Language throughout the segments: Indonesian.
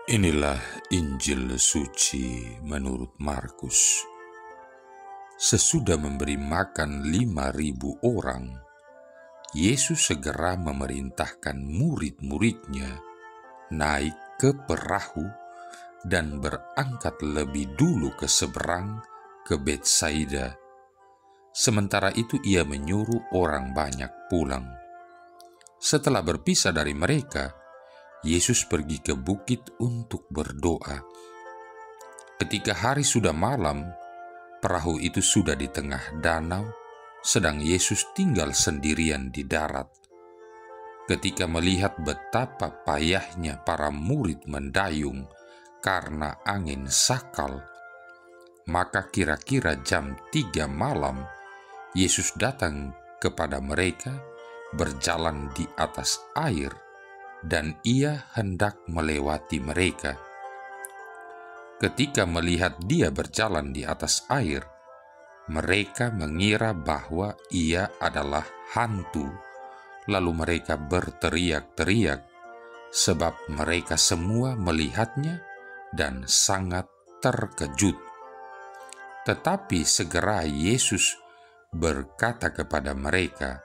Inilah Injil suci menurut Markus. Sesudah memberi makan 5.000 orang, Yesus segera memerintahkan murid-muridnya naik ke perahu dan berangkat lebih dulu ke seberang ke Betsaida. Sementara itu ia menyuruh orang banyak pulang. Setelah berpisah dari mereka, Yesus pergi ke bukit untuk berdoa. Ketika hari sudah malam, perahu itu sudah di tengah danau, sedang Yesus tinggal sendirian di darat. Ketika melihat betapa payahnya para murid mendayung karena angin sakal, maka kira-kira jam 3 malam, Yesus datang kepada mereka berjalan di atas air, dan ia hendak melewati mereka. Ketika melihat dia berjalan di atas air, mereka mengira bahwa ia adalah hantu, lalu mereka berteriak-teriak, sebab mereka semua melihatnya dan sangat terkejut. Tetapi segera Yesus berkata kepada mereka,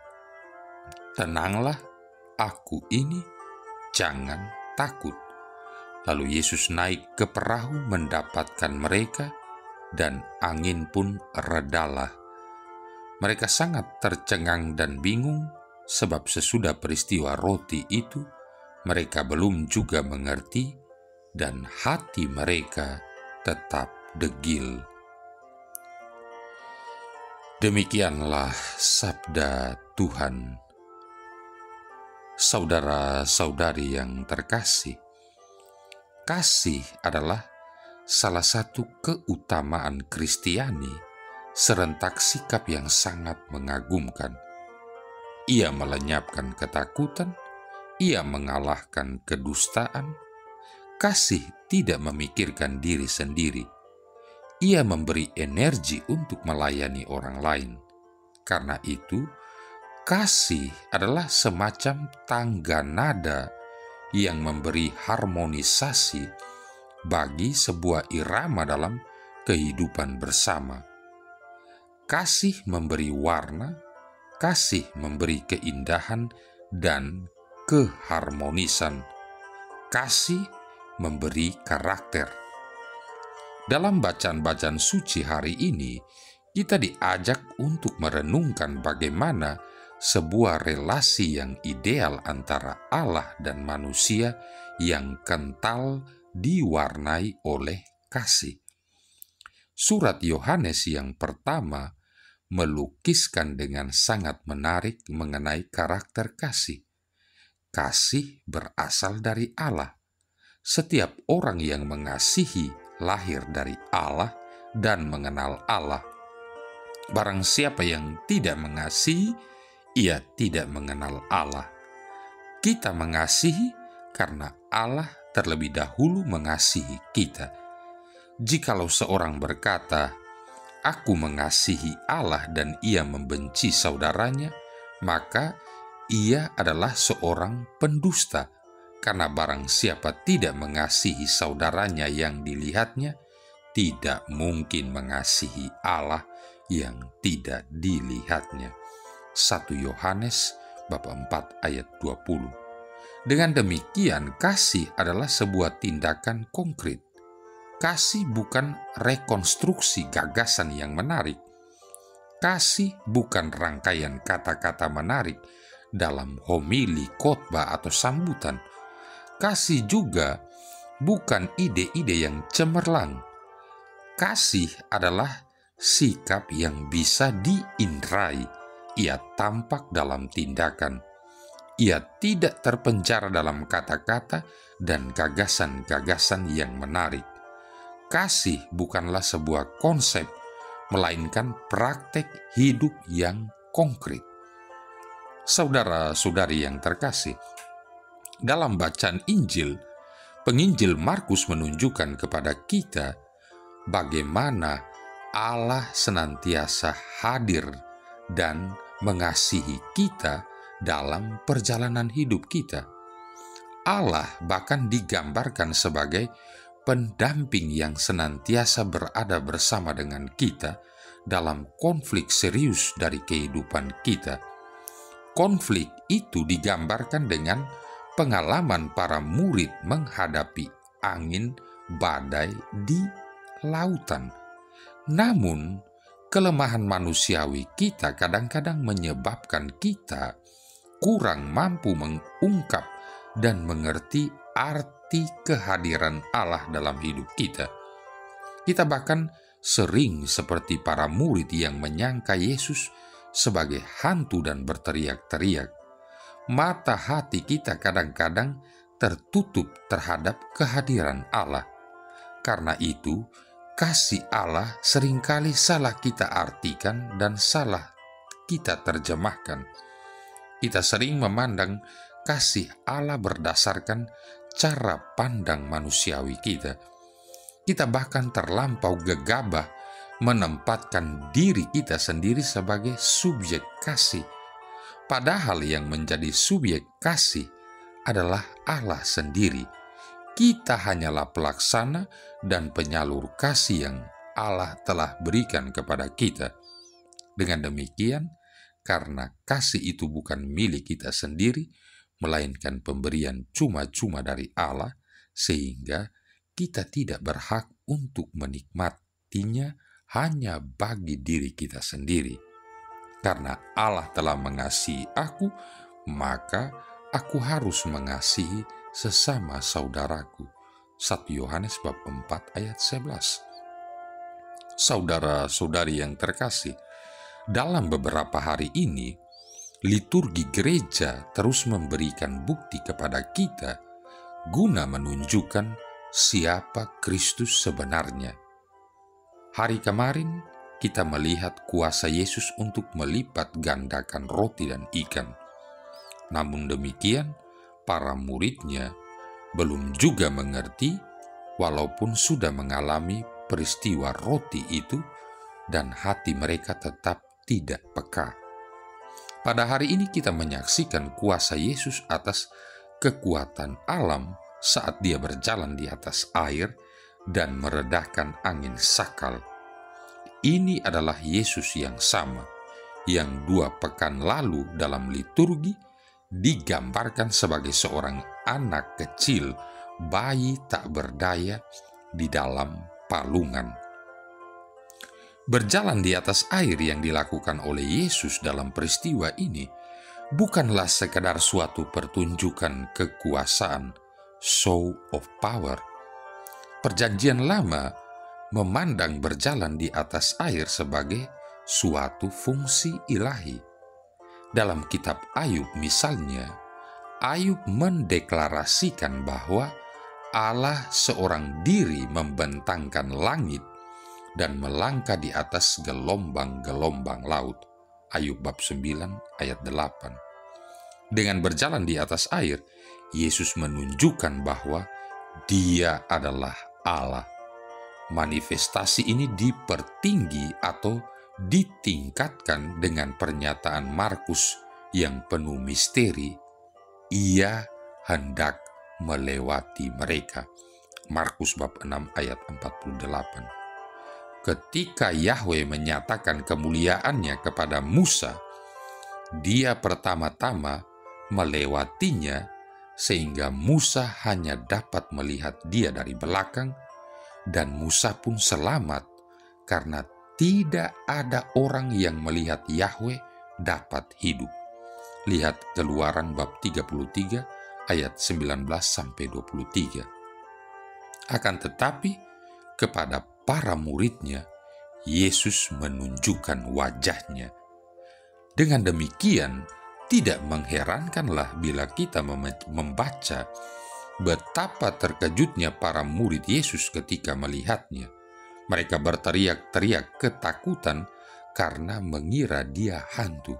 "Tenanglah, aku ini, jangan takut." Lalu Yesus naik ke perahu mendapatkan mereka, dan angin pun redalah. Mereka sangat tercengang dan bingung, sebab sesudah peristiwa roti itu, mereka belum juga mengerti, dan hati mereka tetap degil. Demikianlah sabda Tuhan. Saudara-saudari yang terkasih, kasih adalah salah satu keutamaan Kristiani, serentak sikap yang sangat mengagumkan. Ia melenyapkan ketakutan, ia mengalahkan kedustaan. Kasih tidak memikirkan diri sendiri. Ia memberi energi untuk melayani orang lain. Karena itu, kasih adalah semacam tangga nada yang memberi harmonisasi bagi sebuah irama dalam kehidupan bersama. Kasih memberi warna, kasih memberi keindahan dan keharmonisan. Kasih memberi karakter. Dalam bacaan-bacaan suci hari ini, kita diajak untuk merenungkan bagaimana sebuah relasi yang ideal antara Allah dan manusia yang kental diwarnai oleh kasih. Surat Yohanes yang pertama melukiskan dengan sangat menarik mengenai karakter kasih. Kasih berasal dari Allah. Setiap orang yang mengasihi lahir dari Allah dan mengenal Allah. Barang siapa yang tidak mengasihi, ia tidak mengenal Allah. Kita mengasihi karena Allah terlebih dahulu mengasihi kita. Jikalau seorang berkata, "Aku mengasihi Allah," dan ia membenci saudaranya, maka ia adalah seorang pendusta. Karena barang siapa tidak mengasihi saudaranya yang dilihatnya, tidak mungkin mengasihi Allah yang tidak dilihatnya. 1 Yohanes bab 4 ayat 20. Dengan demikian, kasih adalah sebuah tindakan konkret. Kasih bukan rekonstruksi gagasan yang menarik. Kasih bukan rangkaian kata-kata menarik dalam homili, khotbah, atau sambutan. Kasih juga bukan ide-ide yang cemerlang. Kasih adalah sikap yang bisa diindrai. Ia tampak dalam tindakan. Ia tidak terpenjara dalam kata-kata dan gagasan-gagasan yang menarik. Kasih bukanlah sebuah konsep, melainkan praktek hidup yang konkret. Saudara-saudari yang terkasih, dalam bacaan Injil, penginjil Markus menunjukkan kepada kita bagaimana Allah senantiasa hadir dan mengasihi kita dalam perjalanan hidup kita. Allah bahkan digambarkan sebagai pendamping yang senantiasa berada bersama dengan kita dalam konflik serius dari kehidupan kita. Konflik itu digambarkan dengan pengalaman para murid menghadapi angin badai di lautan. Namun, kelemahan manusiawi kita kadang-kadang menyebabkan kita kurang mampu mengungkap dan mengerti arti kehadiran Allah dalam hidup kita. Kita bahkan sering seperti para murid yang menyangka Yesus sebagai hantu dan berteriak-teriak. Mata hati kita kadang-kadang tertutup terhadap kehadiran Allah. Karena itu, kasih Allah seringkali salah kita artikan dan salah kita terjemahkan. Kita sering memandang kasih Allah berdasarkan cara pandang manusiawi kita. Kita bahkan terlampau gegabah menempatkan diri kita sendiri sebagai subjek kasih. Padahal yang menjadi subjek kasih adalah Allah sendiri. Kita hanyalah pelaksana dan penyalur kasih yang Allah telah berikan kepada kita. Dengan demikian, karena kasih itu bukan milik kita sendiri, melainkan pemberian cuma-cuma dari Allah, sehingga kita tidak berhak untuk menikmatinya hanya bagi diri kita sendiri. Karena Allah telah mengasihi aku, maka aku harus mengasihi sesama saudaraku. 1 Yohanes bab 4 ayat 11. Saudara-saudari yang terkasih, dalam beberapa hari ini, liturgi gereja terus memberikan bukti kepada kita guna menunjukkan siapa Kristus sebenarnya. Hari kemarin, kita melihat kuasa Yesus untuk melipat gandakan roti dan ikan. Namun demikian, para muridnya belum juga mengerti walaupun sudah mengalami peristiwa roti itu dan hati mereka tetap tidak peka. Pada hari ini kita menyaksikan kuasa Yesus atas kekuatan alam saat dia berjalan di atas air dan meredahkan angin sakal. Ini adalah Yesus yang sama, yang 2 pekan lalu dalam liturgi digambarkan sebagai seorang anak kecil, bayi tak berdaya di dalam palungan. Berjalan di atas air yang dilakukan oleh Yesus dalam peristiwa ini bukanlah sekedar suatu pertunjukan kekuasaan, show of power. Perjanjian Lama memandang berjalan di atas air sebagai suatu fungsi ilahi. Dalam kitab Ayub misalnya, Ayub mendeklarasikan bahwa Allah seorang diri membentangkan langit dan melangkah di atas gelombang-gelombang laut. Ayub bab 9 ayat 8. Dengan berjalan di atas air, Yesus menunjukkan bahwa Dia adalah Allah. Manifestasi ini dipertinggi atau ditingkatkan dengan pernyataan Markus yang penuh misteri. Ia hendak melewati mereka. Markus bab 6 ayat 48. Ketika Yahweh menyatakan kemuliaannya kepada Musa, Dia pertama-tama melewatinya sehingga Musa hanya dapat melihat Dia dari belakang, dan Musa pun selamat karena tidak ada orang yang melihat Yahweh dapat hidup. Lihat Keluaran bab 33 ayat 19-23. Akan tetapi kepada para muridnya, Yesus menunjukkan wajahnya. Dengan demikian, tidak mengherankanlah bila kita membaca betapa terkejutnya para murid Yesus ketika melihatnya. Mereka berteriak-teriak ketakutan karena mengira Dia hantu.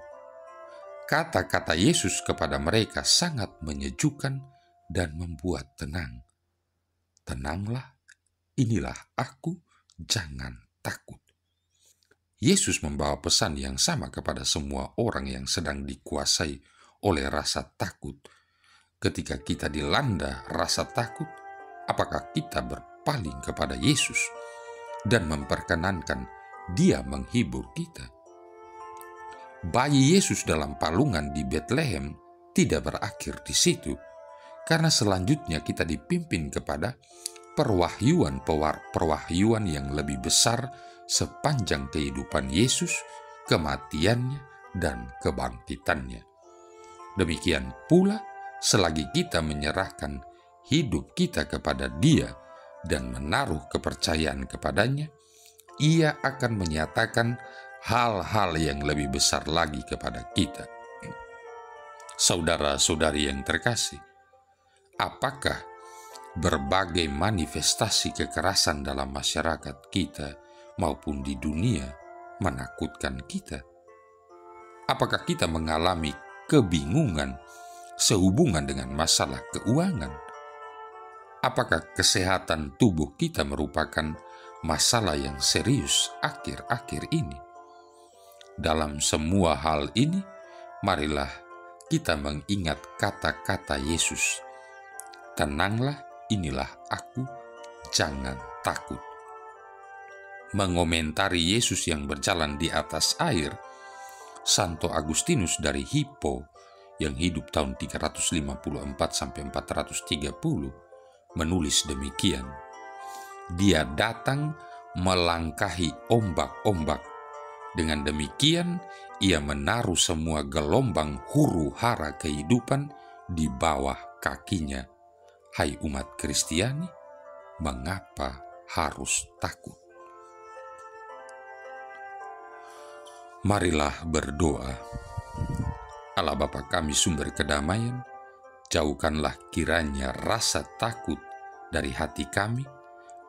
Kata-kata Yesus kepada mereka sangat menyejukkan dan membuat tenang. Tenanglah, inilah aku, jangan takut. Yesus membawa pesan yang sama kepada semua orang yang sedang dikuasai oleh rasa takut. ketika kita dilanda rasa takut, apakah kita berpaling kepada Yesus dan memperkenankan Dia menghibur kita? Bayi Yesus dalam palungan di Betlehem tidak berakhir di situ, karena selanjutnya kita dipimpin kepada perwahyuan yang lebih besar sepanjang kehidupan Yesus, kematiannya, dan kebangkitannya. Demikian pula, selagi kita menyerahkan hidup kita kepada Dia dan menaruh kepercayaan kepadanya, Ia akan menyatakan hal-hal yang lebih besar lagi kepada kita. Saudara-saudari yang terkasih, apakah berbagai manifestasi kekerasan dalam masyarakat kita maupun di dunia menakutkan kita? Apakah kita mengalami kebingungan sehubungan dengan masalah keuangan? Apakah kesehatan tubuh kita merupakan masalah yang serius akhir-akhir ini? Dalam semua hal ini, marilah kita mengingat kata-kata Yesus, "Tenanglah, inilah aku, jangan takut." Mengomentari Yesus yang berjalan di atas air, Santo Agustinus dari Hippo yang hidup tahun 354-430 menulis demikian, "Dia datang melangkahi ombak-ombak. Dengan demikian, Ia menaruh semua gelombang huru-hara kehidupan di bawah kakinya. Hai umat Kristiani, mengapa harus takut?" Marilah berdoa. Allah Bapa kami sumber kedamaian, jauhkanlah kiranya rasa takut dari hati kami,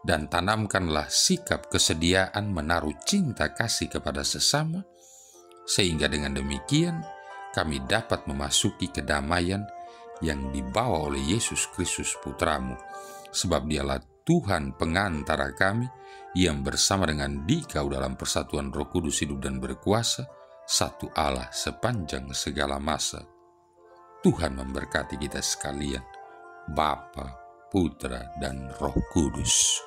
dan tanamkanlah sikap kesediaan menaruh cinta kasih kepada sesama, sehingga dengan demikian kami dapat memasuki kedamaian yang dibawa oleh Yesus Kristus Putramu, sebab Dialah Tuhan pengantara kami yang bersama dengan Dikau dalam persatuan Roh Kudus hidup dan berkuasa, satu Allah sepanjang segala masa. Tuhan memberkati kita sekalian, Bapa, Putra, dan Roh Kudus.